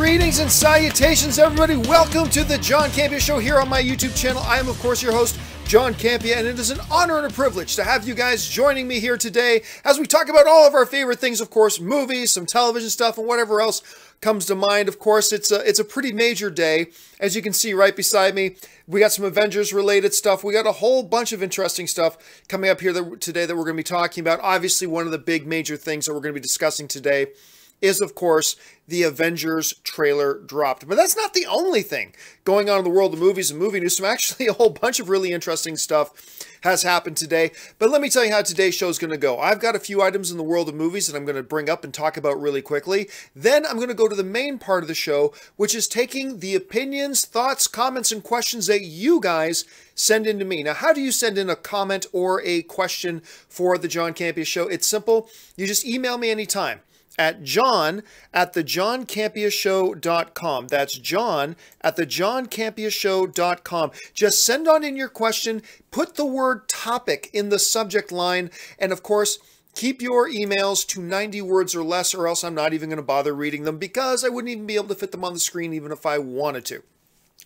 Greetings and salutations, everybody. Welcome to the John Campea Show here on my YouTube channel. I am, of course, your host, John Campea, and it is an honor and a privilege to have you guys joining me here today as we talk about all of our favorite things, of course, movies, some television stuff, and whatever else comes to mind. Of course, it's a pretty major day. As you can see right beside me, we got some Avengers-related stuff. We got a whole bunch of interesting stuff coming up here today that we're going to be talking about. Obviously, one of the big major things that we're going to be discussing today is, of course, the Avengers trailer dropped. But that's not the only thing going on in the world of movies and movie news. Actually, a whole bunch of really interesting stuff has happened today. But let me tell you how today's show is going to go. I've got a few items in the world of movies that I'm going to bring up and talk about really quickly. Then I'm going to go to the main part of the show, which is taking the opinions, thoughts, comments, and questions that you guys send in to me. Now, how do you send in a comment or a question for the John Campea Show? It's simple. You just email me anytime at john@thejohncampeashow.com. That's john@thejohncampeashow.com. Just send on in your question, put the word topic in the subject line, and of course, keep your emails to 90 words or less, or else I'm not even going to bother reading them because I wouldn't even be able to fit them on the screen even if I wanted to.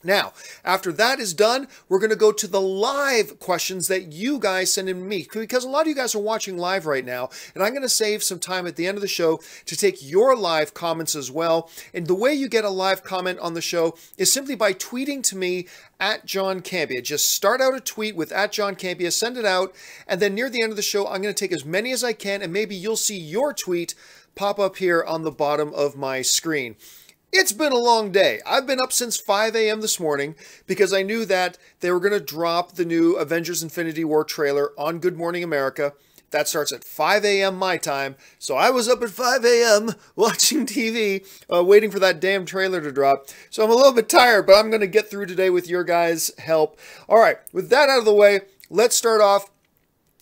Now, after that is done, we're going to go to the live questions that you guys send in to me, because a lot of you guys are watching live right now, and I'm going to save some time at the end of the show to take your live comments as well. And the way you get a live comment on the show is simply by tweeting to me at John Campea. Just start out a tweet with at John Campea, send it out, and then near the end of the show, I'm going to take as many as I can, and maybe you'll see your tweet pop up here on the bottom of my screen. It's been a long day. I've been up since 5 a.m. this morning because I knew that they were going to drop the new Avengers Infinity War trailer on Good Morning America. That starts at 5 a.m. my time. So I was up at 5 a.m. watching TV, waiting for that damn trailer to drop. So I'm a little bit tired, but I'm going to get through today with your guys' help. All right, with that out of the way, let's start off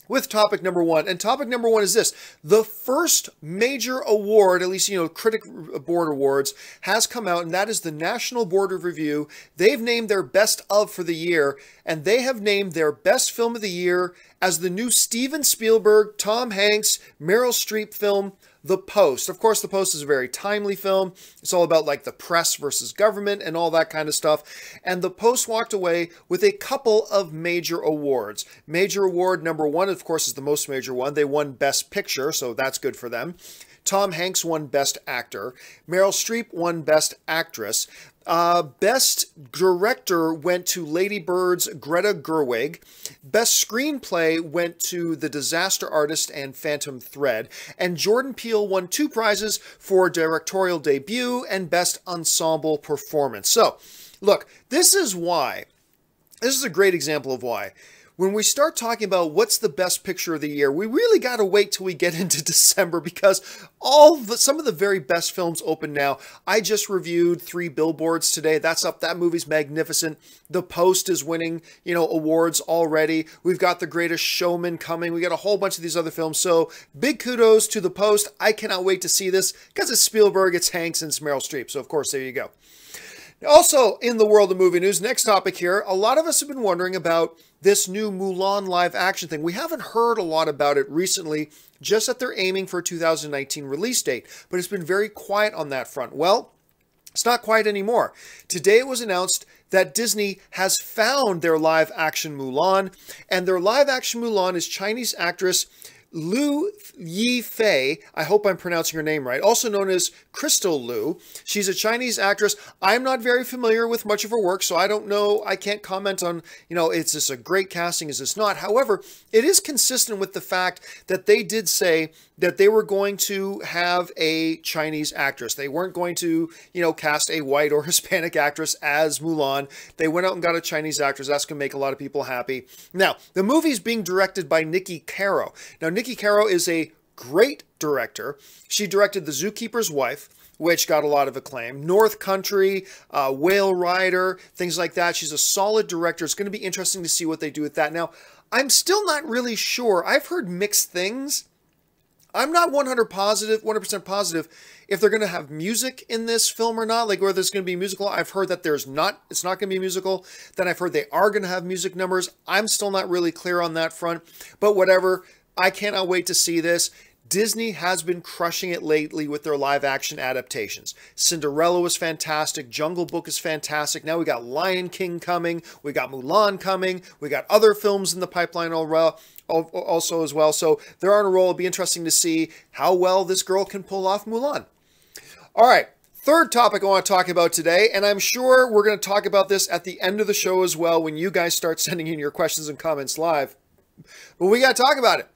with topic number one. And topic number one is this. The first major award, at least, Critic Board Awards, has come out, and that is the National Board of Review. They've named their best of for the year, and they have named their best film of the year as the new Steven Spielberg, Tom Hanks, Meryl Streep film, The Post. Of course, The Post is a very timely film. It's all about like the press versus government and all that kind of stuff. And The Post walked away with a couple of major awards. Major award number one, of course, is the most major one. They won Best Picture, so that's good for them. Tom Hanks won Best Actor. Meryl Streep won Best Actress. Best Director went to Lady Bird's Greta Gerwig. Best Screenplay went to The Disaster Artist and Phantom Thread. And Jordan Peele won 2 prizes for Directorial Debut and Best Ensemble Performance. So, look, this is why. This is a great example of why. When we start talking about what's the best picture of the year, we really got to wait till we get into December because some of the very best films open now. I just reviewed 3 Billboards today. That's up. That movie's magnificent. The Post is winning, awards already. We've got The Greatest Showman coming. We got a whole bunch of these other films. So big kudos to The Post. I cannot wait to see this because it's Spielberg, it's Hanks, and it's Meryl Streep. So of course, there you go. Also, in the world of movie news, next topic here, a lot of us have been wondering about this new Mulan live action thing. We haven't heard a lot about it recently, just that they're aiming for a 2019 release date, but it's been very quiet on that front. Well, it's not quiet anymore. Today it was announced that Disney has found their live action Mulan, and their live action Mulan is Chinese actress Liu Yifei, I hope I'm pronouncing her name right, also known as Crystal Liu. She's a Chinese actress. I'm not very familiar with much of her work, so I don't know, I can't comment on, is this a great casting, is this not? However, it is consistent with the fact that they did say that they were going to have a Chinese actress. They weren't going to, cast a white or Hispanic actress as Mulan. They went out and got a Chinese actress. That's going to make a lot of people happy. Now, the movie's being directed by Micky Bell. Now, Micky Bell is a great director. She directed The Zookeeper's Wife, which got a lot of acclaim. North Country, Whale Rider, things like that. She's a solid director. It's going to be interesting to see what they do with that. Now, I'm still not really sure. I've heard mixed things. I'm not 100% positive if they're going to have music in this film or not, like whether it's going to be musical. I've heard that it's not going to be musical. Then I've heard they are going to have music numbers. I'm still not really clear on that front, but whatever. I cannot wait to see this. Disney has been crushing it lately with their live action adaptations. Cinderella was fantastic. Jungle Book is fantastic. Now we got Lion King coming. We got Mulan coming. We got other films in the pipeline also as well. So they're on a roll. It'll be interesting to see how well this girl can pull off Mulan. All right. Third topic I want to talk about today, and I'm sure we're going to talk about this at the end of the show as well when you guys start sending in your questions and comments live. But we got to talk about it.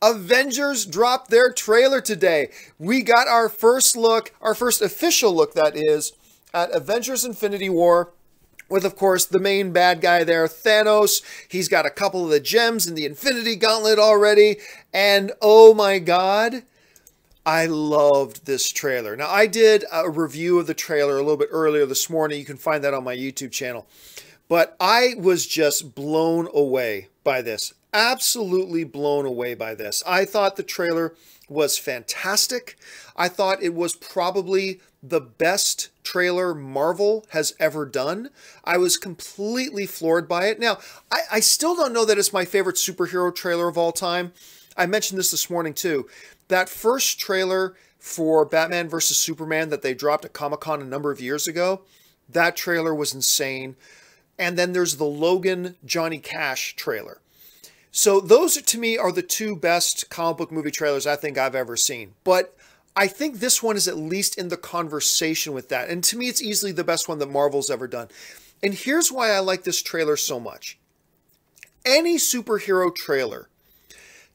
Avengers dropped their trailer today. We got our first look, our first official look, that is, at Avengers Infinity War, with, of course, the main bad guy there, Thanos. He's got a couple of the gems in the Infinity Gauntlet already, and oh my god, I loved this trailer. Now, I did a review of the trailer a little bit earlier this morning. You can find that on my YouTube channel. But I was just blown away by this. Absolutely blown away by this. I thought the trailer was fantastic. I thought it was probably the best trailer Marvel has ever done. I was completely floored by it. Now, I still don't know that it's my favorite superhero trailer of all time. I mentioned this morning too. That first trailer for Batman vs. Superman that they dropped at Comic-Con a number of years ago, that trailer was insane. And then there's the Logan Johnny Cash trailer. So those, to me, are the two best comic book movie trailers I think I've ever seen. But I think this one is at least in the conversation with that. And to me, it's easily the best one that Marvel's ever done. And here's why I like this trailer so much. Any superhero trailer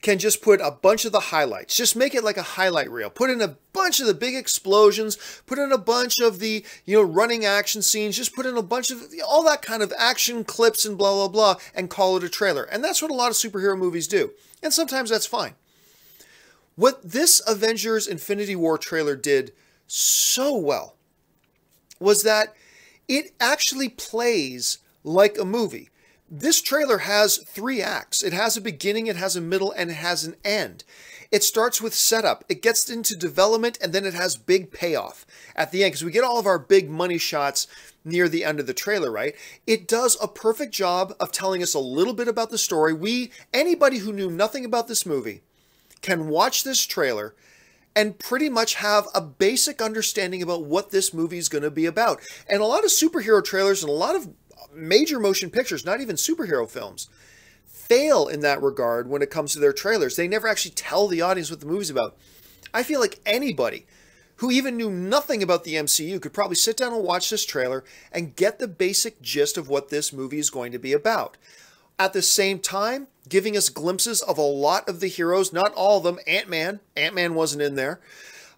can just put a bunch of the highlights. Just make it like a highlight reel. Put in a bunch of the big explosions. Put in a bunch of the, running action scenes. Just put in a bunch of all that kind of action clips and blah, blah, blah, and call it a trailer. And that's what a lot of superhero movies do. And sometimes that's fine. What this Avengers Infinity War trailer did so well was that it actually plays like a movie. This trailer has 3 acts. It has a beginning, it has a middle, and it has an end. It starts with setup. It gets into development, and then it has big payoff at the end, because we get all of our big money shots near the end of the trailer, right? It does a perfect job of telling us a little bit about the story. Anybody who knew nothing about this movie can watch this trailer and pretty much have a basic understanding about what this movie is going to be about. And a lot of superhero trailers and a lot of major motion pictures, not even superhero films, fail in that regard when it comes to their trailers. They never actually tell the audience what the movie's about. I feel like anybody who even knew nothing about the MCU could probably sit down and watch this trailer and get the basic gist of what this movie is going to be about. At the same time, giving us glimpses of a lot of the heroes, not all of them. Ant-Man wasn't in there.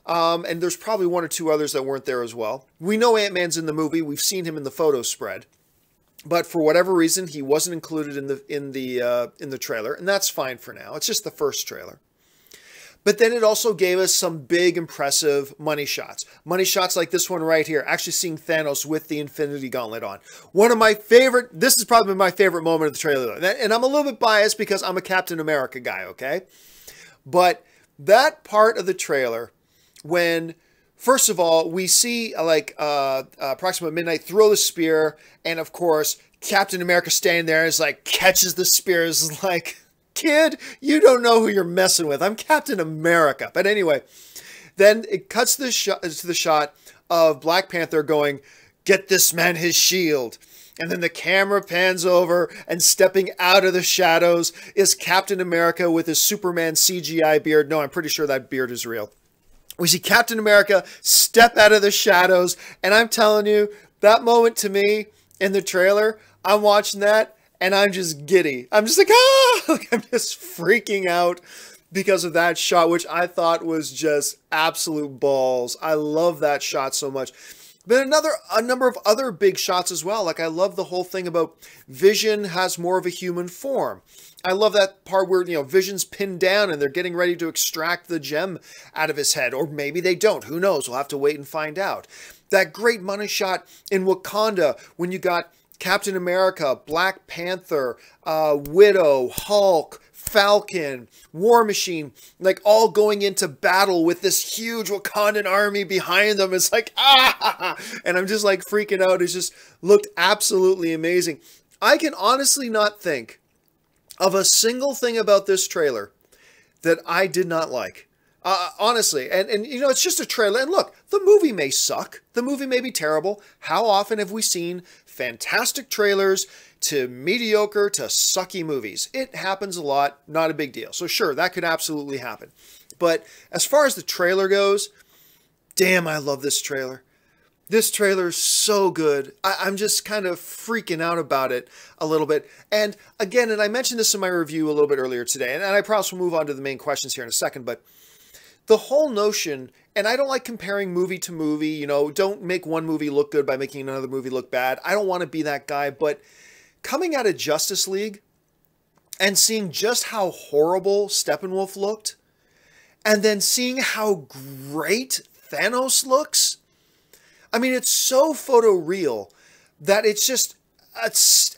And there's probably 1 or 2 others that weren't there as well. We know Ant-Man's in the movie. We've seen him in the photo spread. But for whatever reason, he wasn't included in the trailer, and that's fine for now. It's just the first trailer. But then it also gave us some big, impressive money shots. Money shots like this one right here, actually seeing Thanos with the Infinity Gauntlet on. One of my favorite, this is probably my favorite moment of the trailer. And I'm a little bit biased because I'm a Captain America guy, okay? But that part of the trailer, when, first of all, we see approximately midnight throw the spear, and of course, Captain America standing there is like, catches the spear, is like, kid, you don't know who you're messing with. I'm Captain America. But anyway, then it cuts to the shot of Black Panther going, get this man his shield. And then the camera pans over, and stepping out of the shadows is Captain America with his Superman CGI beard. No, I'm pretty sure that beard is real. We see Captain America step out of the shadows, and I'm telling you, that moment to me in the trailer, I'm watching that, and I'm just giddy. I'm just like, ah! I'm just freaking out because of that shot, which I thought was just absolute balls. I love that shot so much. But a number of other big shots as well. Like, I love the whole thing about Vision has more of a human form. I love that part where, Vision's pinned down and they're getting ready to extract the gem out of his head. Or maybe they don't. Who knows? We'll have to wait and find out. That great money shot in Wakanda when you got Captain America, Black Panther, Widow, Hulk, Falcon, War Machine, like all going into battle with this huge Wakandan army behind them. It's like, ah! And I'm just like freaking out. It just looked absolutely amazing. I can honestly not think of a single thing about this trailer that I did not like. Honestly, and you know, it's just a trailer. And look, the movie may suck. The movie may be terrible. How often have we seen fantastic trailers to mediocre to sucky movies? It happens a lot. Not a big deal. So sure, that could absolutely happen. But as far as the trailer goes, damn, I love this trailer. This trailer is so good. I'm just kind of freaking out about it a little bit. And again, and I mentioned this in my review a little bit earlier today, and I promise we'll move on to the main questions here in a second, but the whole notion, and I don't like comparing movie to movie, you know, don't make one movie look good by making another movie look bad. I don't want to be that guy, but coming out of Justice League and seeing just how horrible Steppenwolf looked, and then seeing how great Thanos looks, I mean, it's so photoreal that it's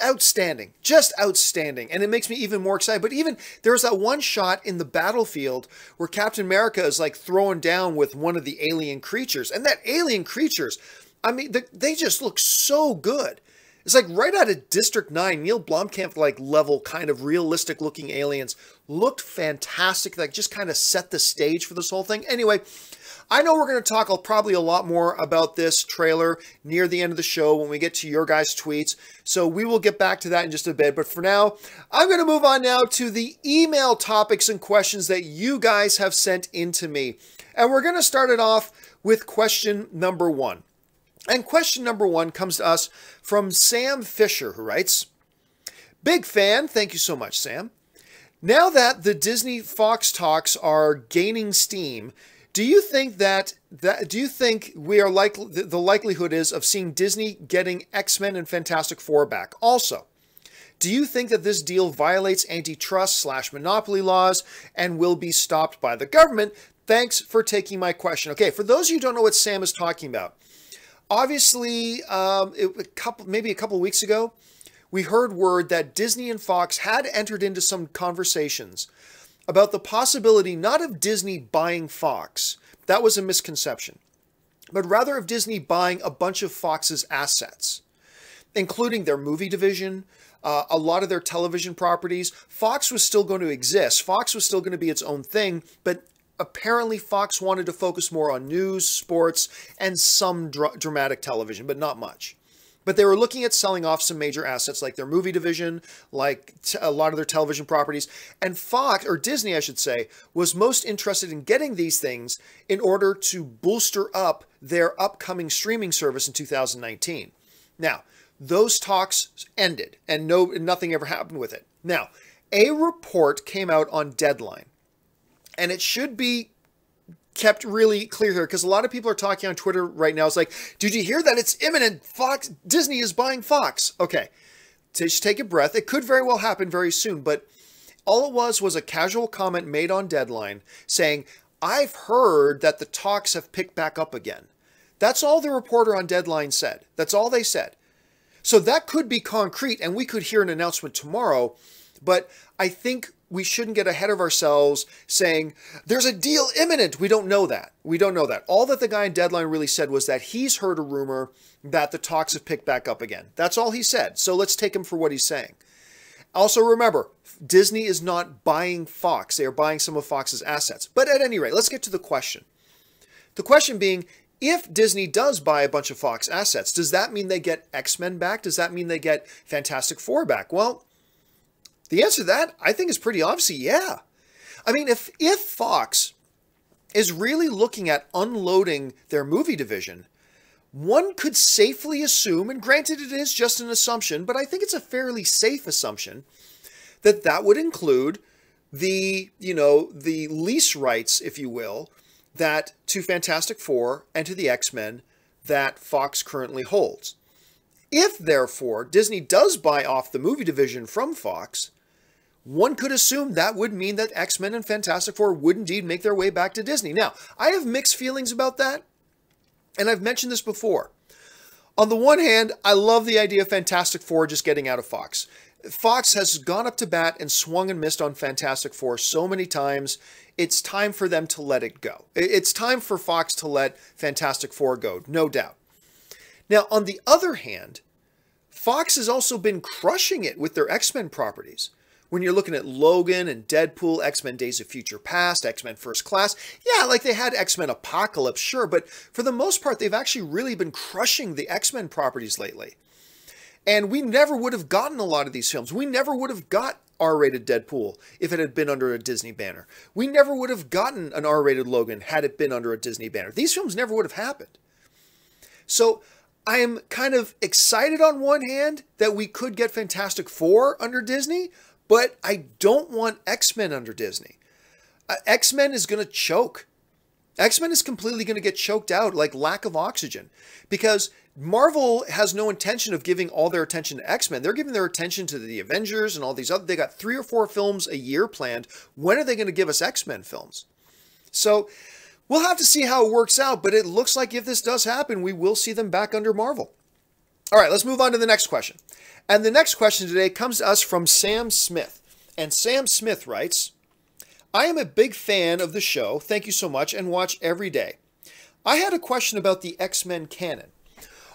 outstanding, just outstanding. And it makes me even more excited. But even there's that one shot in the battlefield where Captain America is like throwing down with one of the alien creatures. And that alien creatures, I mean, they just look so good. It's like right out of District 9, Neil Blomkamp like level kind of realistic looking aliens looked fantastic. Like just kind of set the stage for this whole thing. Anyway, I know we're going to talk probably a lot more about this trailer near the end of the show when we get to your guys' tweets. So we will get back to that in just a bit. But for now, I'm going to move on now to the email topics and questions that you guys have sent in to me. And we're going to start it off with question number 1. And question number 1 comes to us from Sam Fisher, who writes, "Big fan. Thank you so much, Sam. Now that the Disney Fox talks are gaining steam, do you think we are the likelihood is of seeing Disney getting X-Men and Fantastic Four back? Also, do you think that this deal violates antitrust/monopoly laws and will be stopped by the government? Thanks for taking my question." Okay, for those of you who don't know what Sam is talking about, obviously, maybe a couple weeks ago, we heard word that Disney and Fox had entered into some conversations about the possibility not of Disney buying Fox, that was a misconception, but rather of Disney buying a bunch of Fox's assets, including their movie division, a lot of their television properties. Fox was still going to exist. Fox was still going to be its own thing, but apparently Fox wanted to focus more on news, sports, and some dramatic television, but not much. But they were looking at selling off some major assets like their movie division, like a lot of their television properties. And Fox, or Disney, I should say, was most interested in getting these things in order to bolster up their upcoming streaming service in 2019. Now, those talks ended and nothing ever happened with it. Now, a report came out on Deadline, and it should be kept really clear here because a lot of people are talking on Twitter right now. It's like, did you hear that it's imminent? Disney is buying Fox. Okay, just take a breath. It could very well happen very soon, but all it was a casual comment made on Deadline saying, "I've heard that the talks have picked back up again." That's all the reporter on Deadline said. That's all they said. So that could be concrete, and we could hear an announcement tomorrow, but I think we shouldn't get ahead of ourselves saying, there's a deal imminent. We don't know that. We don't know that. All that the guy in Deadline really said was that he's heard a rumor that the talks have picked back up again. That's all he said. So let's take him for what he's saying. Also remember, Disney is not buying Fox. They are buying some of Fox's assets. But at any rate, let's get to the question. The question being, if Disney does buy a bunch of Fox assets, does that mean they get X-Men back? Does that mean they get Fantastic Four back? Well, the answer to that, I think, is pretty obvious. Yeah. I mean, if Fox is really looking at unloading their movie division, one could safely assume, and granted it is just an assumption, but I think it's a fairly safe assumption, that that would include the lease rights, if you will, that to Fantastic Four and to the X-Men that Fox currently holds. If, therefore, Disney does buy off the movie division from Fox, one could assume that would mean that X-Men and Fantastic Four would indeed make their way back to Disney. Now, I have mixed feelings about that, and I've mentioned this before. On the one hand, I love the idea of Fantastic Four just getting out of Fox. Fox has gone up to bat and swung and missed on Fantastic Four so many times. It's time for them to let it go. It's time for Fox to let Fantastic Four go, no doubt. Now, on the other hand, Fox has also been crushing it with their X-Men properties. when you're looking at Logan and Deadpool, X-Men Days of Future Past, X-Men First Class. Yeah, like they had X-Men Apocalypse, sure, but for the most part, they've actually really been crushing the X-Men properties lately. And we never would have gotten a lot of these films. We never would have got R-rated Deadpool if it had been under a Disney banner. We never would have gotten an R-rated Logan had it been under a Disney banner. These films never would have happened. So I am kind of excited on one hand that we could get Fantastic Four under Disney, but I don't want X-Men under Disney. X-Men is going to choke. X-Men is completely going to get choked out like lack of oxygen, because Marvel has no intention of giving all their attention to X-Men. They're giving their attention to the Avengers and all these other. They got 3 or 4 films a year planned. When are they going to give us X-Men films? So we'll have to see how it works out, but it looks like if this does happen, we will see them back under Marvel. All right, let's move on to the next question. And the next question today comes to us from Sam Smith. And Sam Smith writes, I am a big fan of the show, thank you so much, and watch every day. I had a question about the X-Men canon.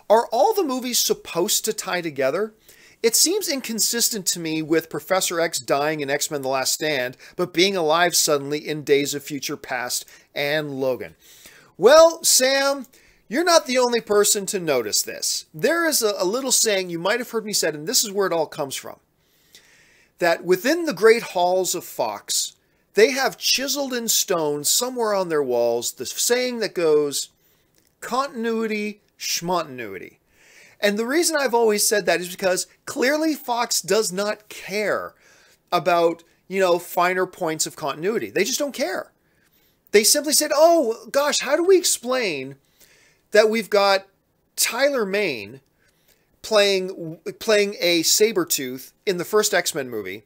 Are all the movies supposed to tie together? It seems inconsistent to me with Professor X dying in X-Men The Last Stand, but being alive suddenly in Days of Future Past and Logan. Well, Sam, you're not the only person to notice this. There is a little saying you might have heard me said, and this is where it all comes from, that within the great halls of Fox, they have chiseled in stone somewhere on their walls the saying that goes, continuity, schmontinuity. And the reason I've always said that is because clearly Fox does not care about, finer points of continuity. They just don't care. They simply said, oh, gosh, how do we explain that we've got Tyler Mane playing a Sabretooth in the first X-Men movie,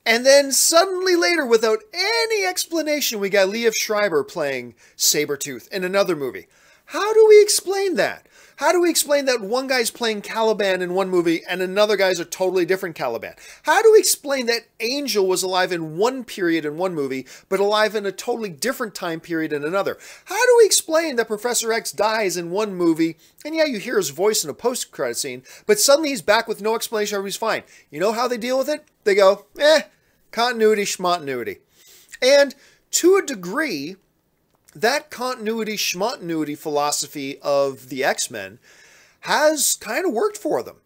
and then suddenly later, without any explanation, we got Liev Schreiber playing Sabretooth in another movie. How do we explain that? How do we explain that one guy's playing Caliban in one movie and another guy's a totally different Caliban? How do we explain that Angel was alive in one period in one movie, but alive in a totally different time period in another? How do we explain that Professor X dies in one movie, and yeah, you hear his voice in a post-credit scene, but suddenly he's back with no explanation, everybody's fine? You know how they deal with it? They go, continuity, schmontinuity. And to a degree, that continuity, schmontinuity philosophy of the X-Men has kind of worked for them.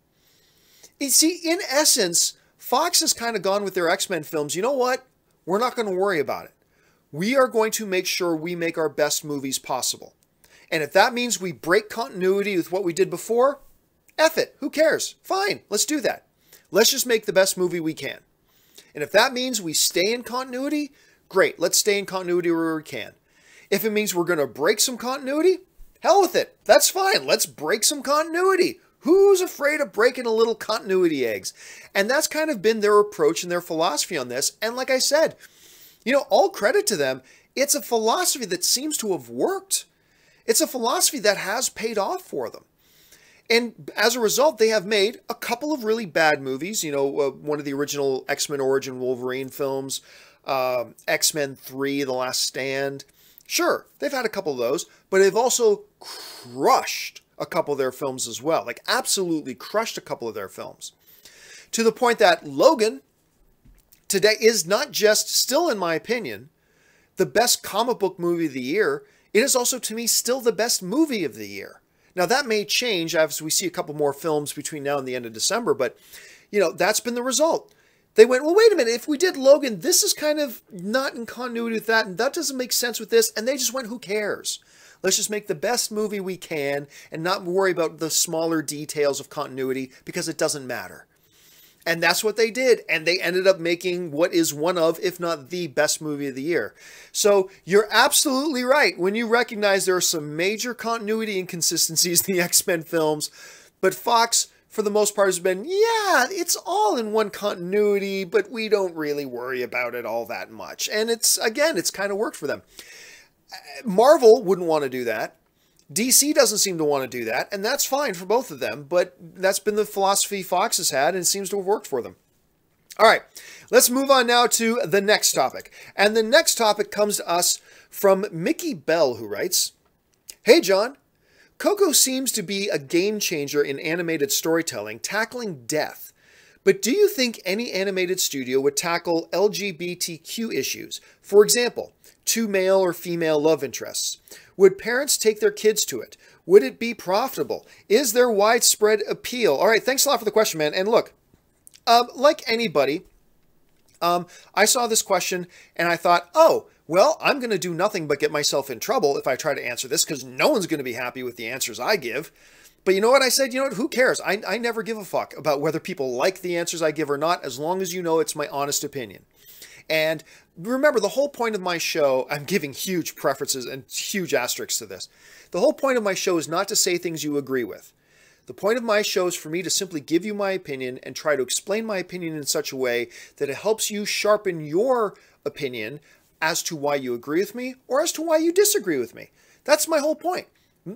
You see, in essence, Fox has kind of gone with their X-Men films. You know what? We're not going to worry about it. We are going to make sure we make our best movies possible. And if that means we break continuity with what we did before, F it. Who cares? Fine. Let's do that. Let's just make the best movie we can. And if that means we stay in continuity, great. Let's stay in continuity where we can. If it means we're going to break some continuity, hell with it. That's fine. Let's break some continuity. Who's afraid of breaking a little continuity eggs? And that's kind of been their approach and their philosophy on this. And like I said, all credit to them. It's a philosophy that seems to have worked. It's a philosophy that has paid off for them. And as a result, they have made a couple of really bad movies. One of the original X-Men Origin Wolverine films, X-Men 3, The Last Stand. Sure, they've had a couple of those, but they've also crushed a couple of their films as well. Like, absolutely crushed a couple of their films. To the point that Logan today is not just, still in my opinion, the best comic book movie of the year. It is also, to me, still the best movie of the year. Now, that may change as we see a couple more films between now and the end of December, but, that's been the result. They went, well, wait a minute, if we did Logan, this is kind of not in continuity with that, and that doesn't make sense with this, and they just went, who cares? Let's just make the best movie we can and not worry about the smaller details of continuity because it doesn't matter. And that's what they did, and they ended up making what is one of, if not the best movie of the year. So you're absolutely right when you recognize there are some major continuity inconsistencies in the X-Men films, but Fox, for the most part, has been, yeah, it's all in one continuity, but we don't really worry about it all that much. And it's kind of worked for them. Marvel wouldn't want to do that. DC doesn't seem to want to do that, and that's fine for both of them, but that's been the philosophy Fox has had, and it seems to have worked for them. All right, let's move on now to the next topic. And the next topic comes to us from Micky Bell, who writes, Hey, John. COCO seems to be a game changer in animated storytelling, tackling death, But do you think any animated studio would tackle LGBTQ issues? For example, two male or female love interests. Would parents take their kids to it? Would it be profitable? Is there widespread appeal? All right, thanks a lot for the question, man. And look, like anybody, I saw this question and I thought, oh, well, I'm going to do nothing but get myself in trouble if I try to answer this because no one's going to be happy with the answers I give. But you know what I said? You know what? Who cares? I never give a fuck about whether people like the answers I give or not, as long as you know it's my honest opinion. And remember, the whole point of my show, I'm giving huge preferences and huge asterisks to this. The whole point of my show is not to say things you agree with. The point of my show is for me to simply give you my opinion and try to explain my opinion in such a way that it helps you sharpen your opinion as to why you agree with me or as to why you disagree with me. That's my whole point.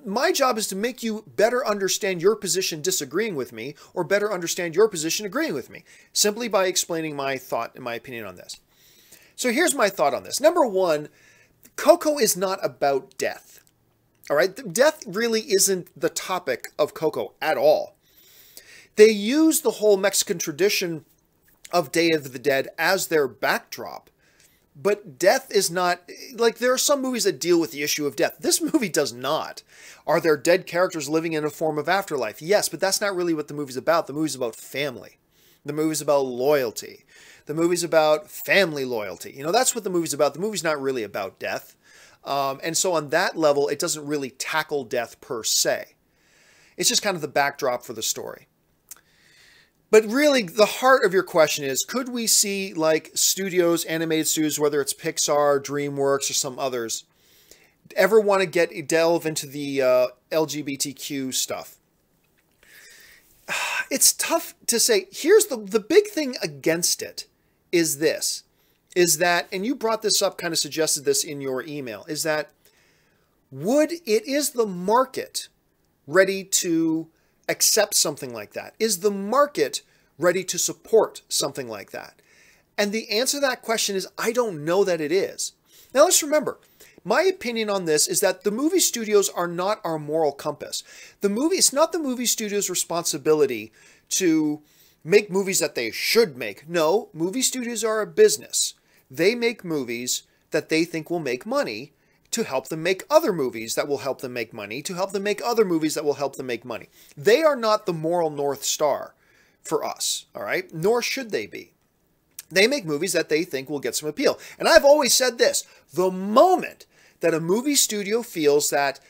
My job is to make you better understand your position disagreeing with me or better understand your position agreeing with me, simply by explaining my thought and my opinion on this. So here's my thought on this. Number one, COCO is not about death. All right, death really isn't the topic of COCO at all. They use the whole Mexican tradition of Day of the Dead as their backdrop, but death is not, like, there are some movies that deal with the issue of death. This movie does not. Are there dead characters living in a form of afterlife? Yes, but that's not really what the movie's about. The movie's about family. The movie's about loyalty. The movie's about family loyalty. You know, that's what the movie's about. The movie's not really about death. And so on that level, it doesn't really tackle death per se. It's just kind of the backdrop for the story. But really, the heart of your question is, could we see, like, studios, animated studios, whether it's Pixar, DreamWorks, or some others, ever want to delve into the LGBTQ stuff? It's tough to say. Here's the big thing against it is this, is that, and you brought this up, kind of suggested this in your email, is that is the market ready to accept something like that? Is the market ready to support something like that? And the answer to that question is, I don't know that it is. Now let's remember, my opinion on this is that the movie studios are not our moral compass. It's not the movie studios' responsibility to make movies that they should make. No, movie studios are a business. They make movies that they think will make money to help them make other movies that will help them make money, to help them make other movies that will help them make money. They are not the moral North Star for us, all right? Nor should they be. They make movies that they think will get some appeal. And I've always said this, the moment that a movie studio feels that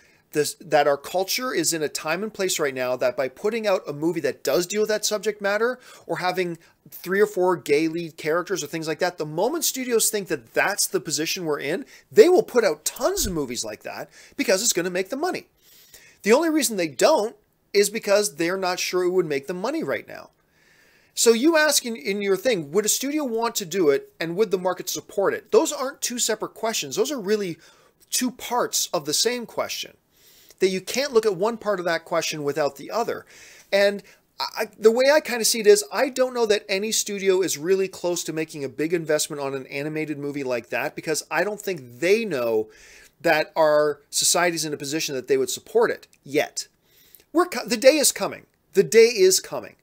our culture is in a time and place right now that by putting out a movie that does deal with that subject matter or having 3 or 4 gay lead characters or things like that, the moment studios think that that's the position we're in, they will put out tons of movies like that because it's going to make them money. The only reason they don't is because they're not sure it would make them money right now. So you ask in your thing, would a studio want to do it and would the market support it? Those aren't two separate questions. Those are really two parts of the same question. That you can't look at one part of that question without the other. And the way I kind of see it is, I don't know that any studio is really close to making a big investment on an animated movie like that, because I don't think they know that our society's in a position that they would support it yet. The day is coming. The day is coming.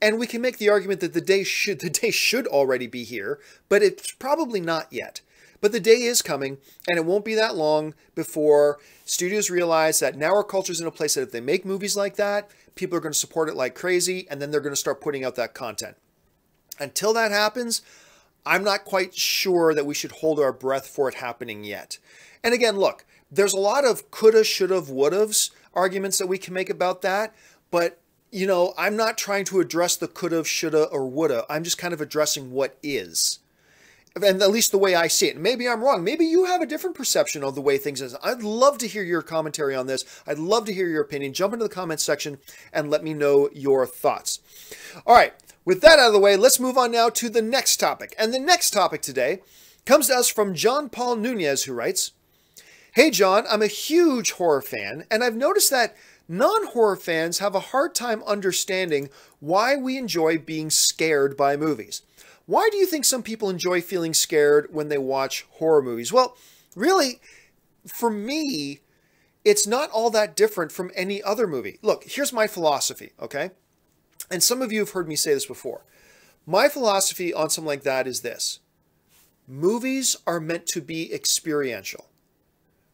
And we can make the argument that the day should already be here, but it's probably not yet. But the day is coming, and it won't be that long before studios realize that now our culture's in a place that if they make movies like that, people are going to support it like crazy, and then they're going to start putting out that content. Until that happens, I'm not quite sure that we should hold our breath for it happening yet. And again, look, there's a lot of coulda, shoulda, woulda's arguments that we can make about that, but you know, I'm not trying to address the coulda, shoulda, or woulda. I'm just kind of addressing what is. And at least the way I see it. Maybe I'm wrong. Maybe you have a different perception of the way things is. I'd love to hear your commentary on this. I'd love to hear your opinion. Jump into the comments section and let me know your thoughts. All right. With that out of the way, let's move on now to the next topic. And the next topic today comes to us from John Paul Nunez, who writes, "Hey, John, I'm a huge horror fan, and I've noticed that non-horror fans have a hard time understanding why we enjoy being scared by movies. Why do you think some people enjoy feeling scared when they watch horror movies?" Well, really, for me, it's not all that different from any other movie. Look, here's my philosophy, okay? And some of you have heard me say this before. My philosophy on something like that is this. Movies are meant to be experiential.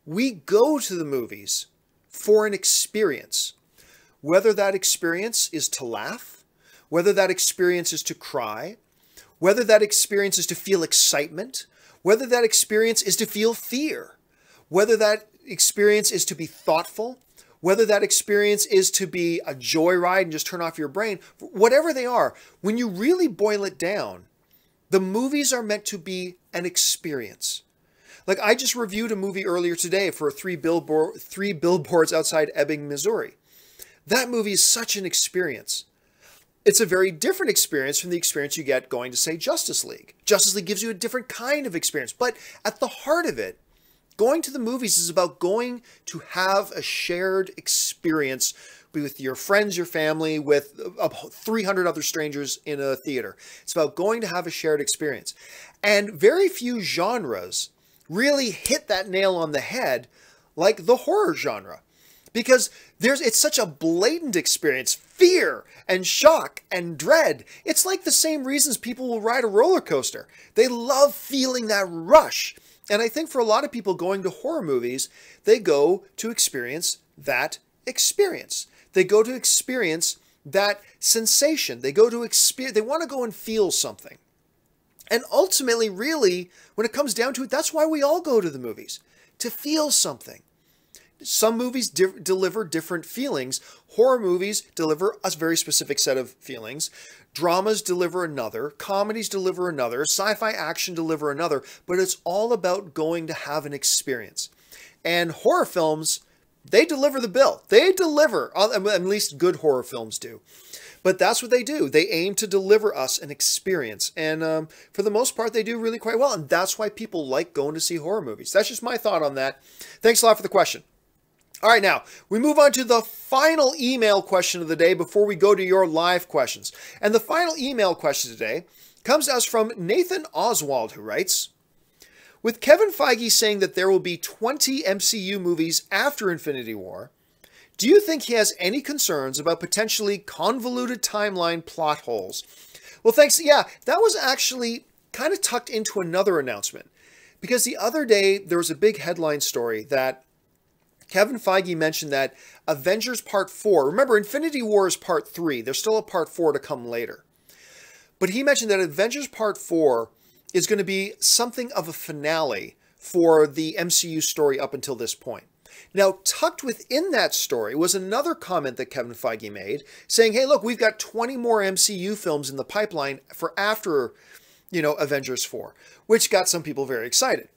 We go to the movies for an experience. Whether that experience is to laugh, whether that experience is to cry, whether that experience is to feel excitement, whether that experience is to feel fear, whether that experience is to be thoughtful, whether that experience is to be a joyride and just turn off your brain, whatever they are, when you really boil it down, the movies are meant to be an experience. Like I just reviewed a movie earlier today for three billboards outside Ebbing, Missouri. That movie is such an experience. It's a very different experience from the experience you get going to, say, Justice League. Justice League gives you a different kind of experience. But at the heart of it, going to the movies is about going to have a shared experience with your friends, your family, with 300 other strangers in a theater. It's about going to have a shared experience. And very few genres really hit that nail on the head like the horror genre. Because it's such a blatant experience, fear and shock and dread. It's like the same reasons people will ride a roller coaster. They love feeling that rush. And I think for a lot of people going to horror movies, they go to experience that experience. They go to experience that sensation. They want to go and feel something. And ultimately, really, when it comes down to it, that's why we all go to the movies, to feel something. Some movies deliver different feelings. Horror movies deliver a very specific set of feelings. Dramas deliver another. Comedies deliver another. Sci-fi action deliver another. But it's all about going to have an experience. And horror films, they deliver the bill. They deliver. At least good horror films do. But that's what they do. They aim to deliver us an experience. And for the most part, they do really quite well. And that's why people like going to see horror movies. That's just my thought on that. Thanks a lot for the question. All right, now, we move on to the final email question of the day before we go to your live questions. And the final email question today comes to us from Nathan Oswald, who writes, with Kevin Feige saying that there will be 20 MCU movies after Infinity War, do you think he has any concerns about potentially convoluted timeline plot holes? Well, thanks. Yeah, that was actually kind of tucked into another announcement. Because the other day, there was a big headline story that Kevin Feige mentioned that Avengers Part 4, remember Infinity War is Part 3, there's still a Part 4 to come later. But he mentioned that Avengers Part 4 is going to be something of a finale for the MCU story up until this point. Now, tucked within that story was another comment that Kevin Feige made, saying, hey, look, we've got 20 more MCU films in the pipeline for after, Avengers 4, which got some people very excited.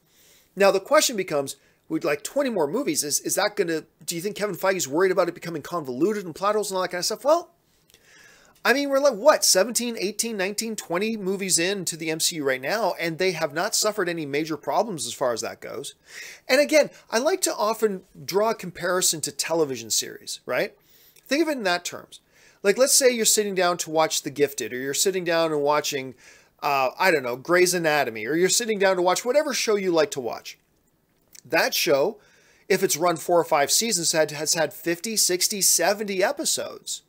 Now, the question becomes, we'd like 20 more movies. Is that going to, do you think Kevin Feige's worried about it becoming convoluted and plot holes and all that kind of stuff? Well, I mean, we're like, what, 17, 18, 19, 20 movies into the MCU right now, and they have not suffered any major problems as far as that goes. And again, I like to often draw a comparison to television series, right? Think of it in that terms. Like, let's say you're sitting down to watch The Gifted, or you're sitting down and watching, Grey's Anatomy, or you're sitting down to watch whatever show you like to watch. That show, if it's run 4 or 5 seasons, has had 50, 60, 70 episodes.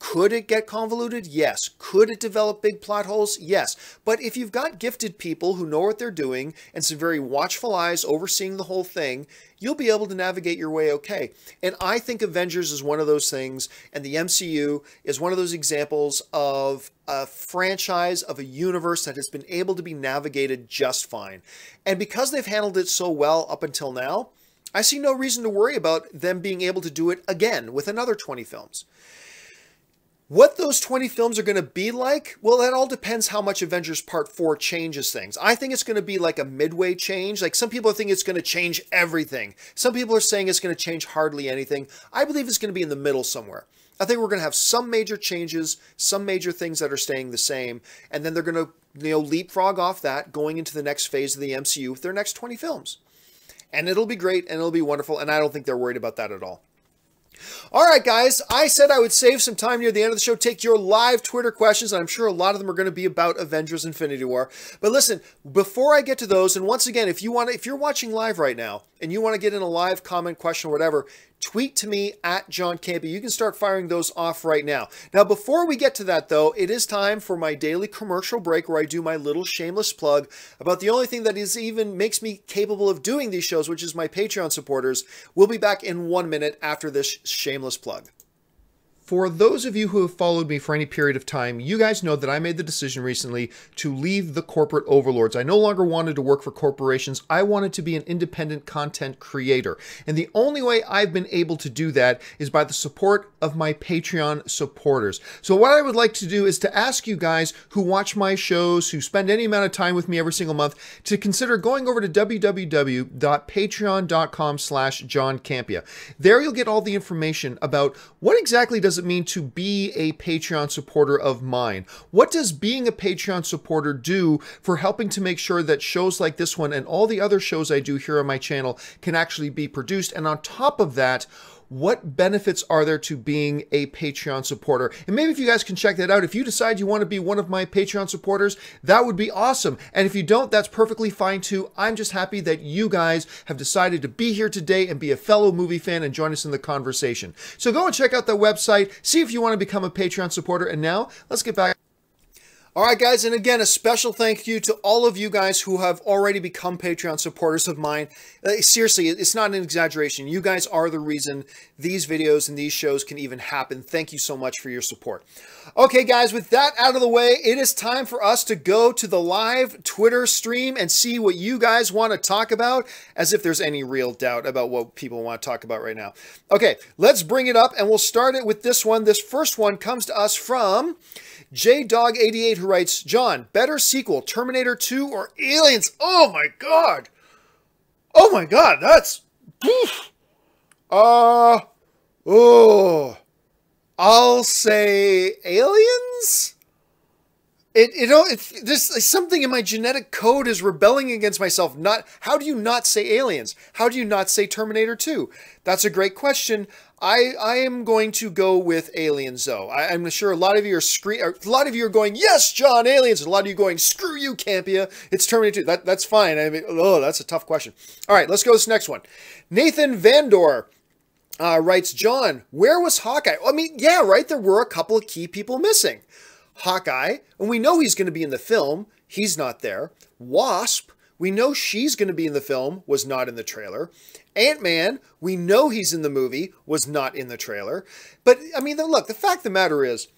Could it get convoluted? Yes. Could it develop big plot holes? Yes. But if you've got gifted people who know what they're doing and some very watchful eyes overseeing the whole thing, you'll be able to navigate your way okay. And I think Avengers is one of those things, and the MCU is one of those examples of a franchise, of a universe that has been able to be navigated just fine. And because they've handled it so well up until now, I see no reason to worry about them being able to do it again with another 20 films. What those 20 films are going to be like, well, that all depends how much Avengers Part 4 changes things. I think it's going to be like a midway change. Like some people think it's going to change everything. Some people are saying it's going to change hardly anything. I believe it's going to be in the middle somewhere. I think we're going to have some major changes, some major things that are staying the same, and then they're going to, leapfrog off that going into the next phase of the MCU with their next 20 films. And it'll be great and it'll be wonderful, and I don't think they're worried about that at all. All right, guys, I said I would save some time near the end of the show, take your live Twitter questions, and I'm sure a lot of them are going to be about Avengers Infinity War. But listen, before I get to those, and once again, if you're watching live right now and you want to get in a live comment, question, or whatever, tweet to me at John Campea. You can start firing those off right now. Now, before we get to that, though, it is time for my daily commercial break where I do my little shameless plug about the only thing that is even makes me capable of doing these shows, which is my Patreon supporters. We'll be back in 1 minute after this shameless plug. For those of you who have followed me for any period of time, you guys know that I made the decision recently to leave the corporate overlords. I no longer wanted to work for corporations. I wanted to be an independent content creator. And the only way I've been able to do that is by the support of my Patreon supporters. So what I would like to do is to ask you guys who watch my shows, who spend any amount of time with me every single month, to consider going over to www.patreon.com/John Campea. There you'll get all the information about what exactly does it mean to be a Patreon supporter of mine? What does being a Patreon supporter do for helping to make sure that shows like this one and all the other shows I do here on my channel can actually be produced? And on top of that, what benefits are there to being a Patreon supporter? And maybe if you guys can check that out, if you decide you want to be one of my Patreon supporters, that would be awesome. And if you don't, that's perfectly fine too. I'm just happy that you guys have decided to be here today and be a fellow movie fan and join us in the conversation. So go and check out the website, see if you want to become a Patreon supporter. And now let's get back. All right, guys, and again, a special thank you to all of you guys who have already become Patreon supporters of mine. Seriously, it's not an exaggeration. You guys are the reason these videos and these shows can even happen. Thank you so much for your support. Okay, guys, with that out of the way, it is time for us to go to the live Twitter stream and see what you guys want to talk about, as if there's any real doubt about what people want to talk about right now. Okay, let's bring it up, and we'll start it with this one. This first one comes to us from JDog88, who writes, John, better sequel, Terminator 2 or Aliens? Oh my god! Oh my god, that's... I'll say Aliens? There's something in my genetic code is rebelling against myself. How do you not say Aliens? How do you not say Terminator 2? That's a great question. I am going to go with Aliens, though. I'm sure a lot of you are going, yes, John, Aliens. And a lot of you going, screw you, Campea. It's Terminator 2. That's fine. I mean, that's a tough question. All right, let's go to this next one. Nathan Vandor writes, John, where was Hawkeye? I mean, yeah, right. There were a couple of key people missing. Hawkeye, and we know he's going to be in the film. He's not there. Wasp, we know she's going to be in the film, was not in the trailer. Ant-Man, we know he's in the movie, was not in the trailer. But, I mean, look, the fact of the matter is,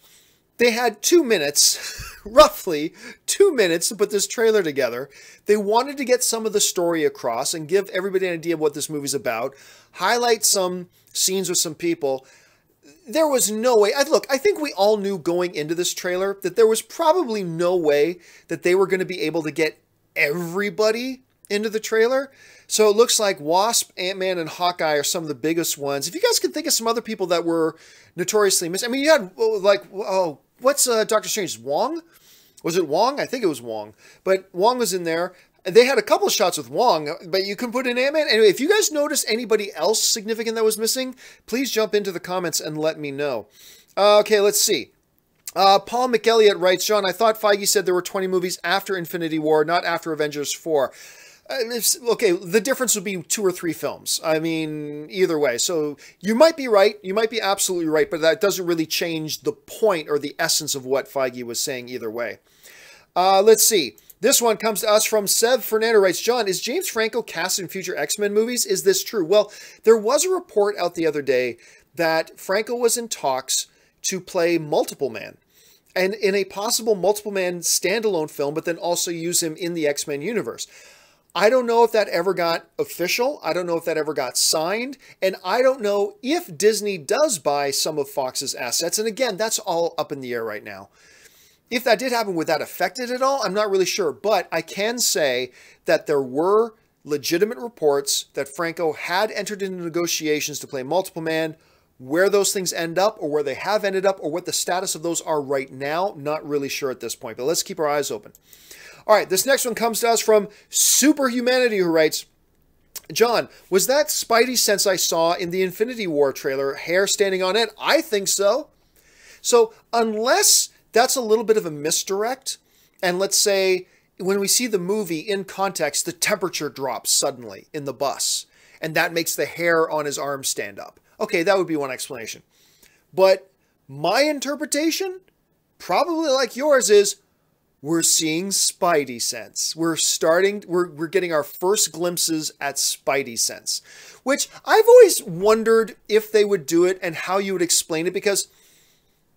they had 2 minutes, roughly 2 minutes to put this trailer together. They wanted to get some of the story across and give everybody an idea of what this movie's about, highlight some scenes with some people. There was no way. Look, I think we all knew going into this trailer that there was probably no way that they were going to be able to get everybody into the trailer. So it looks like Wasp, Ant-Man, and Hawkeye are some of the biggest ones. If you guys can think of some other people that were notoriously missing. I mean, you had, like, what's Doctor Strange? Wong? Was it Wong? I think it was Wong. But Wong was in there. They had a couple of shots with Wong, but you can put in Ant-Man. Anyway, if you guys notice anybody else significant that was missing, please jump into the comments and let me know. Okay, let's see. Paul McElliott writes, John, I thought Feige said there were 20 movies after Infinity War, not after Avengers 4. Okay, the difference would be 2 or 3 films. I mean, either way. So you might be right. You might be absolutely right, but that doesn't really change the point or the essence of what Feige was saying either way. Let's see. This one comes to us from Sev Fernando, writes, John, is James Franco cast in future X-Men movies? Is this true? Well, there was a report out the other day that Franco was in talks to play Multiple Man, and in a possible Multiple Man standalone film, but then also use him in the X-Men universe. I don't know if that ever got official. I don't know if that ever got signed. And I don't know if Disney does buy some of Fox's assets. And again, that's all up in the air right now. If that did happen, would that affect it at all? I'm not really sure. But I can say that there were legitimate reports that Franco had entered into negotiations to play Multiple Man. Where those things end up, or where they have ended up, or what the status of those are right now, not really sure at this point. But let's keep our eyes open. All right, this next one comes to us from Superhumanity, who writes, John, was that Spidey sense I saw in the Infinity War trailer, hair standing on end? I think so. So unless that's a little bit of a misdirect, and let's say when we see the movie in context, the temperature drops suddenly in the bus, and that makes the hair on his arm stand up. Okay, that would be one explanation. But my interpretation, probably like yours, is we're seeing Spidey sense. We're getting our first glimpses at Spidey sense, which I've always wondered if they would do it and how you would explain it, because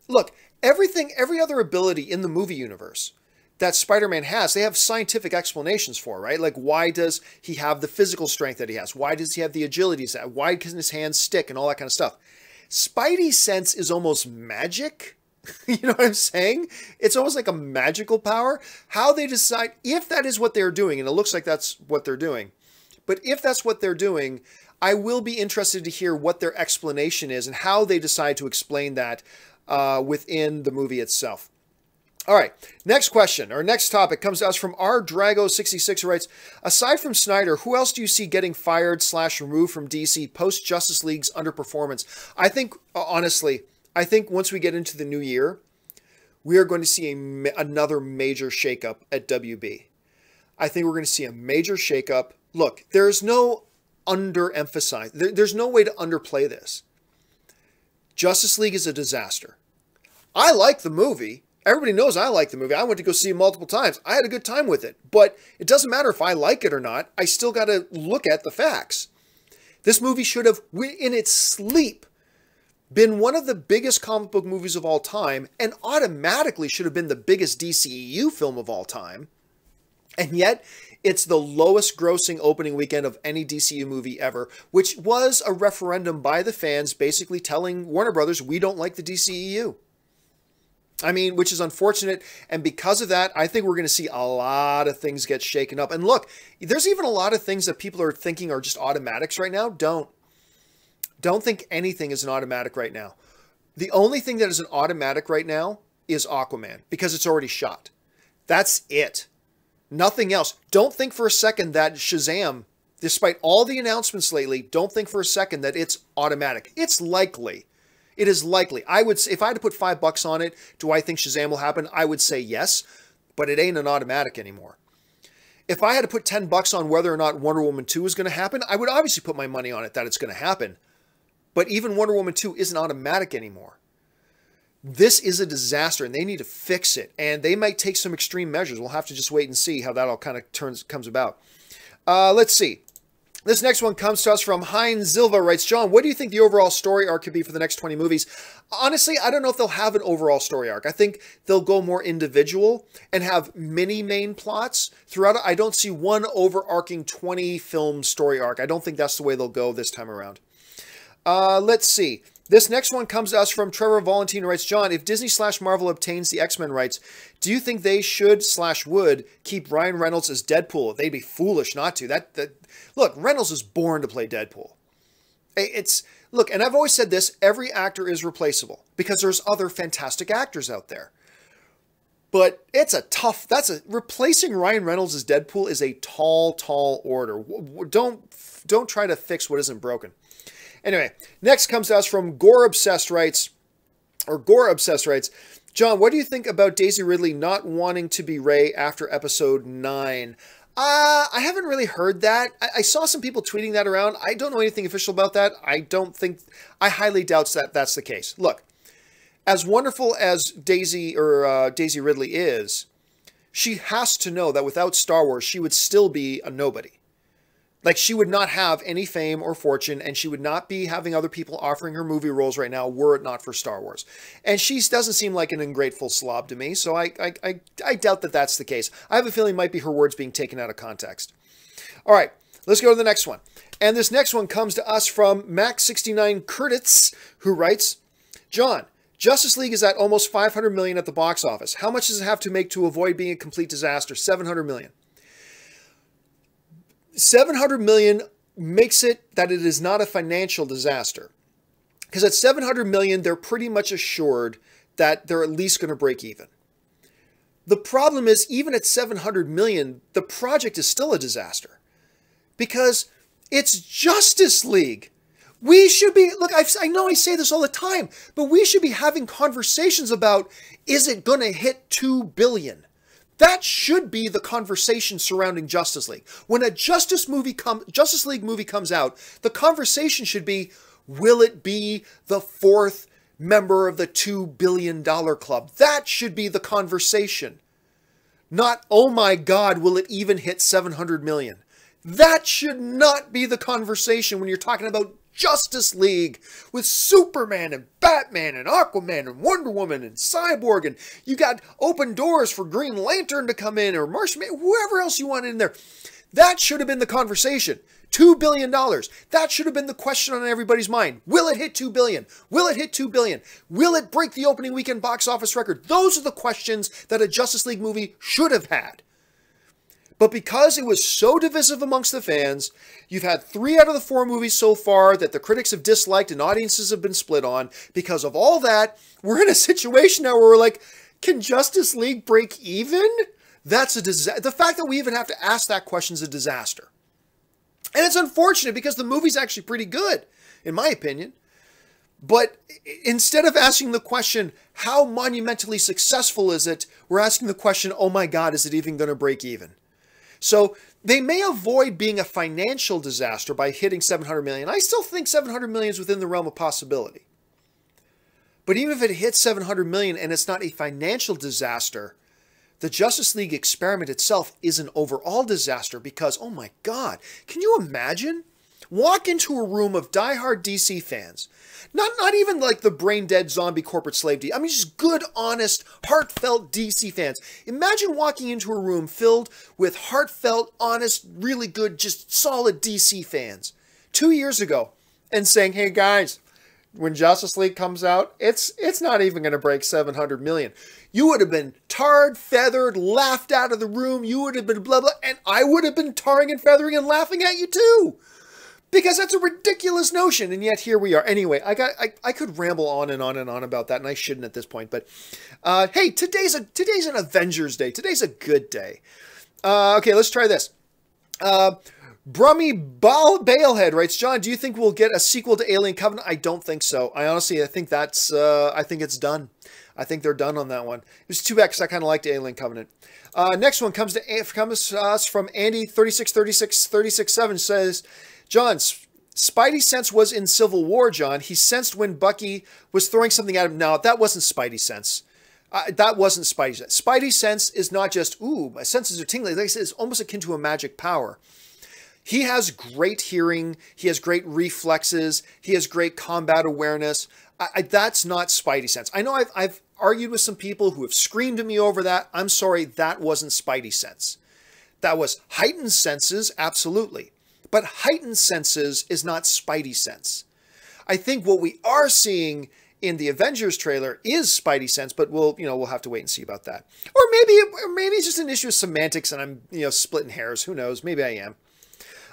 look, every other ability in the movie universe that Spider-Man has, they have scientific explanations for, right? Like, why does he have the physical strength that he has? Why does he have the agility? Why can his hands stick and all that kind of stuff? Spidey's sense is almost magic. You know what I'm saying? It's almost like a magical power. How they decide, if that is what they're doing, and it looks like that's what they're doing, but if that's what they're doing, I will be interested to hear what their explanation is and how they decide to explain that within the movie itself. All right, next question, or next topic comes to us from R. Drago66, who writes, aside from Snyder, who else do you see getting fired / removed from DC post-Justice League's underperformance? I think, honestly, once we get into the new year, we are going to see another major shakeup at WB. I think we're going to see a major shakeup. Look, there's no underemphasize. There's no way to underplay this. Justice League is a disaster. I like the movie. Everybody knows I like the movie. I went to go see it multiple times. I had a good time with it. But it doesn't matter if I like it or not. I still got to look at the facts. This movie should have, in its sleep, been one of the biggest comic book movies of all time, and automatically should have been the biggest DCEU film of all time. And yet, it's the lowest grossing opening weekend of any DCU movie ever, which was a referendum by the fans basically telling Warner Brothers, we don't like the DCEU. I mean, which is unfortunate. And because of that, I think we're going to see a lot of things get shaken up. And look, there's even a lot of things that people are thinking are just automatics right now. Don't think anything is an automatic right now. The only thing that is an automatic right now is Aquaman, because it's already shot. That's it. Nothing else. Don't think for a second that Shazam, despite all the announcements lately, don't think for a second that it's automatic. It's likely. It is likely. I would say, if I had to put $5 on it, do I think Shazam will happen? I would say yes, but it ain't an automatic anymore. If I had to put $10 on whether or not Wonder Woman 2 is going to happen, I would obviously put my money on it that it's going to happen. But even Wonder Woman 2 isn't automatic anymore. This is a disaster, and they need to fix it. And they might take some extreme measures. We'll have to just wait and see how that all kind of comes about. Let's see. This next one comes to us from Heinz Zilva, writes, John, what do you think the overall story arc could be for the next 20 movies? Honestly, I don't know if they'll have an overall story arc. I think they'll go more individual and have mini main plots throughout it. I don't see one overarching 20-film story arc. I don't think that's the way they'll go this time around. Let's see. This next one comes to us from Trevor Valentine, who writes, John, if Disney / Marvel obtains the X-Men rights, do you think they should / would keep Ryan Reynolds as Deadpool? They'd be foolish not to. Look, Reynolds is born to play Deadpool. Look, and I've always said this, every actor is replaceable because there's other fantastic actors out there. But replacing Ryan Reynolds as Deadpool is a tall order. Don't try to fix what isn't broken. Anyway, next comes to us from Gore Obsessed writes, John, what do you think about Daisy Ridley not wanting to be Rey after episode 9? I haven't really heard that. I saw some people tweeting that around. I don't know anything official about that. I highly doubt that that's the case. Look, as wonderful as Daisy Ridley is, she has to know that without Star Wars, she would still be a nobody. Like, she would not have any fame or fortune, and she would not be having other people offering her movie roles right now were it not for Star Wars. And she doesn't seem like an ungrateful slob to me, so I doubt that that's the case. I have a feeling it might be her words being taken out of context. All right, let's go to the next one. And this next one comes to us from Max69 Curtis, who writes, John, Justice League is at almost $500 million at the box office. How much does it have to make to avoid being a complete disaster? $700 million. $700 million makes it that it is not a financial disaster. Because at $700 million, they're pretty much assured that they're at least going to break even. The problem is, even at $700 million, the project is still a disaster. Because it's Justice League. We should be, look, I know I say this all the time, but we should be having conversations about, is it going to hit $2 billion? That should be the conversation surrounding Justice League. When a Justice League movie comes out, the conversation should be, Will it be the fourth member of the $2 billion club? That should be the conversation. Not, oh my God, will it even hit 700 million? That should not be the conversation when you're talking about Justice League with Superman and Batman and Aquaman and Wonder Woman and Cyborg, and you got open doors for Green Lantern to come in, or Martian, whoever else you want in there. That should have been the conversation. $2 billion. That should have been the question on everybody's mind. Will it hit 2 billion? Will it hit 2 billion? Will it break the opening weekend box office record? Those are the questions that a Justice League movie should have had. But because it was so divisive amongst the fans, you've had 3 out of the 4 movies so far that the critics have disliked and audiences have been split on. Because of all that, we're in a situation now where we're like, can Justice League break even? That's a disaster. The fact that we even have to ask that question is a disaster. And it's unfortunate because the movie's actually pretty good, in my opinion. But instead of asking the question, how monumentally successful is it? We're asking the question, oh my God, is it even going to break even? So they may avoid being a financial disaster by hitting 700 million. I still think 700 million is within the realm of possibility. But even if it hits 700 million and it's not a financial disaster, the Justice League experiment itself is an overall disaster because, oh my God, can you imagine? Walk into a room of diehard DC fans. Not even like the brain-dead zombie corporate slave DC. I mean, just good, honest, heartfelt DC fans. Imagine walking into a room filled with heartfelt, honest, really good, just solid DC fans 2 years ago and saying, hey guys, when Justice League comes out, it's not even going to break 700 million. You would have been tarred, feathered, laughed out of the room. You would have been blah, blah, and I would have been tarring and feathering and laughing at you too. Because that's a ridiculous notion, and yet here we are. Anyway, I could ramble on and on and on about that, and I shouldn't at this point. But hey, today's an Avengers Day. Today's a good day. Okay, let's try this. Brummy Balehead writes, John, do you think we'll get a sequel to Alien Covenant? I don't think so. I think that's I think it's done. I think they're done on that one. It was too bad because I kind of liked Alien Covenant. Next one comes to us from Andy 36363667 says, John, Spidey sense was in Civil War, John. He sensed when Bucky was throwing something at him. No, that wasn't Spidey sense. That wasn't Spidey sense. Spidey sense is not just, ooh, my senses are tingling. Like I said, it's almost akin to a magic power. He has great hearing. He has great reflexes. He has great combat awareness. That's not Spidey sense. I know I've argued with some people who have screamed at me over that. I'm sorry, that wasn't Spidey sense. That was heightened senses, absolutely. But heightened senses is not Spidey sense. I think what we are seeing in the Avengers trailer is Spidey sense, but we'll have to wait and see about that. Or maybe it's just an issue of semantics and I'm, splitting hairs. Who knows? Maybe I am.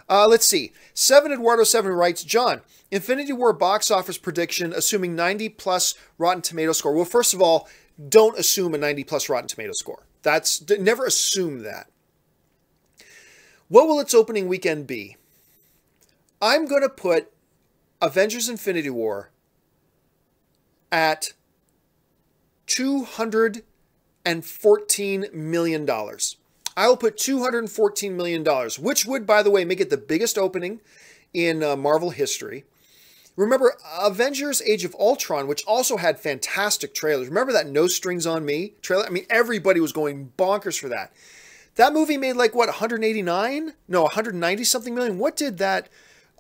Let's see. 7Eduardo7 writes, John, Infinity War box office prediction, assuming 90+ Rotten Tomato score. Well, first of all, don't assume a 90+ Rotten Tomato score. Never assume that. What will its opening weekend be? I'm going to put Avengers Infinity War at $214 million. I will put $214 million, which would, by the way, make it the biggest opening in Marvel history. Remember, Avengers Age of Ultron, which also had fantastic trailers. Remember that No Strings on Me trailer? I mean, everybody was going bonkers for that. That movie made like, what, 189? No, 190 something million? What did that...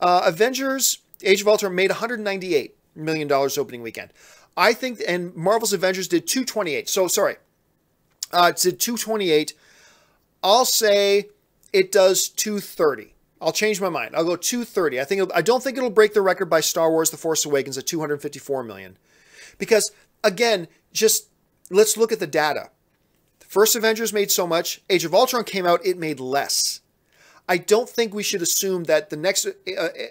Avengers Age of Ultron made $198 million opening weekend. I think, and Marvel's Avengers did 228. So, sorry. It did 228. I'll say it does 230. I'll change my mind. I'll go 230. I don't think it'll break the record by Star Wars The Force Awakens at 254 million. Because, again, just let's look at the data. The first Avengers made so much. Age of Ultron came out, it made less. I don't think we should assume that the next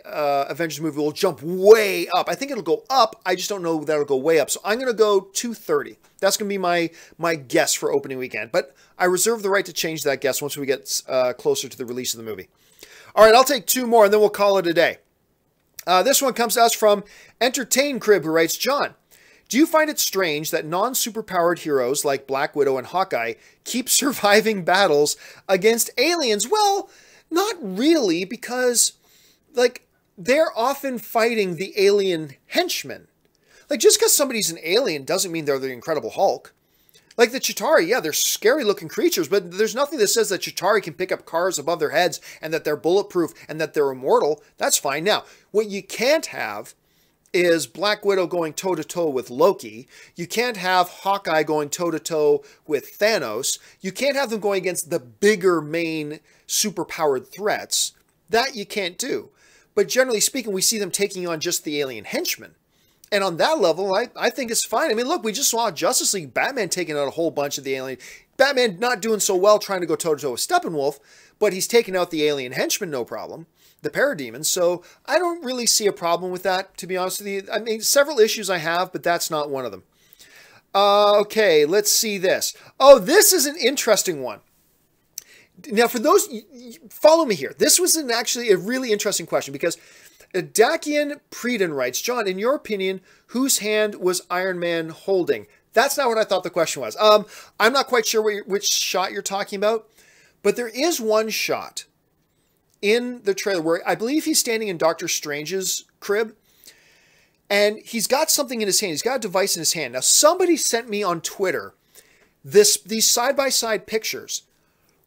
Avengers movie will jump way up. I think it'll go up. I just don't know that it'll go way up. So I'm going to go 230. That's going to be my guess for opening weekend. But I reserve the right to change that guess once we get closer to the release of the movie. All right, I'll take 2 more and then we'll call it a day. This one comes to us from Entertain Crib, who writes, John, do you find it strange that non-superpowered heroes like Black Widow and Hawkeye keep surviving battles against aliens? Well, not really, because, like, they're often fighting the alien henchmen. Like, just because somebody's an alien doesn't mean they're the Incredible Hulk. Like the Chitauri, yeah, they're scary-looking creatures, but there's nothing that says that Chitauri can pick up cars above their heads and that they're bulletproof and that they're immortal. That's fine. Now, what you can't have is Black Widow going toe-to-toe with Loki. You can't have Hawkeye going toe-to-toe with Thanos. You can't have them going against the bigger main superpowered threats. That you can't do. But generally speaking, we see them taking on just the alien henchmen. And on that level, I think it's fine. I mean, look, we just saw Justice League, Batman taking out a whole bunch of the alien. Batman not doing so well trying to go toe-to-toe with Steppenwolf, but he's taking out the alien henchmen, no problem. The parademons. So I don't really see a problem with that, to be honest with you. I mean, several issues I have, but that's not one of them. Okay, let's see this. Oh, this is an interesting one. Now, for those, follow me here. This was actually a really interesting question because Dakian Preden writes, John, in your opinion, whose hand was Iron Man holding? That's not what I thought the question was. I'm not quite sure which shot you're talking about, but there is one shot in the trailer where I believe he's standing in Doctor Strange's crib, and he's got something in his hand. He's got a device in his hand. Now, somebody sent me on Twitter these side-by-side pictures.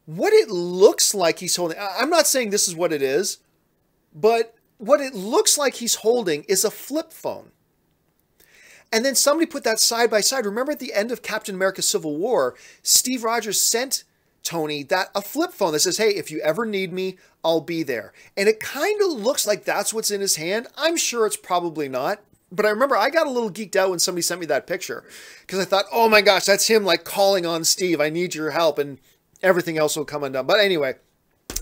What it looks like he's holding, I'm not saying this is what it is, but what it looks like he's holding is a flip phone. And then somebody put that side by side. Remember at the end of Captain America Civil War, Steve Rogers sent Tony a flip phone that says, hey, if you ever need me, I'll be there. And it kind of looks like that's what's in his hand. I'm sure it's probably not. But I remember I got a little geeked out when somebody sent me that picture because I thought, oh my gosh, that's him like calling on Steve. I need your help and everything else will come undone. But anyway,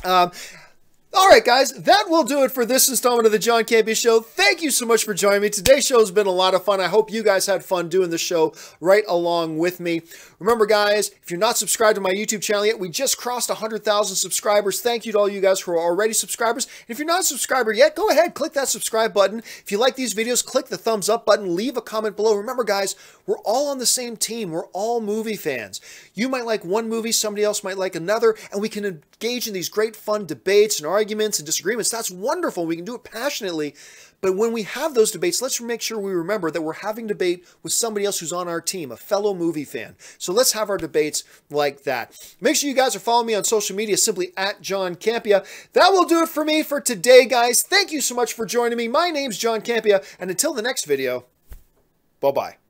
all right, guys, that will do it for this installment of the John Campea Show. Thank you so much for joining me. Today's show has been a lot of fun. I hope you guys had fun doing the show right along with me. Remember, guys, if you're not subscribed to my YouTube channel yet, we just crossed 100,000 subscribers. Thank you to all you guys who are already subscribers. And if you're not a subscriber yet, go ahead, click that subscribe button. If you like these videos, click the thumbs up button. Leave a comment below. Remember, guys, we're all on the same team. We're all movie fans. You might like one movie, somebody else might like another, and we can engage in these great fun debates and arguments and disagreements. That's wonderful. We can do it passionately. But when we have those debates, let's make sure we remember that we're having debate with somebody else who's on our team, a fellow movie fan. So let's have our debates like that. Make sure you guys are following me on social media, simply at John Campea. That will do it for me for today, guys. Thank you so much for joining me. My name's John Campea, and until the next video, bye-bye.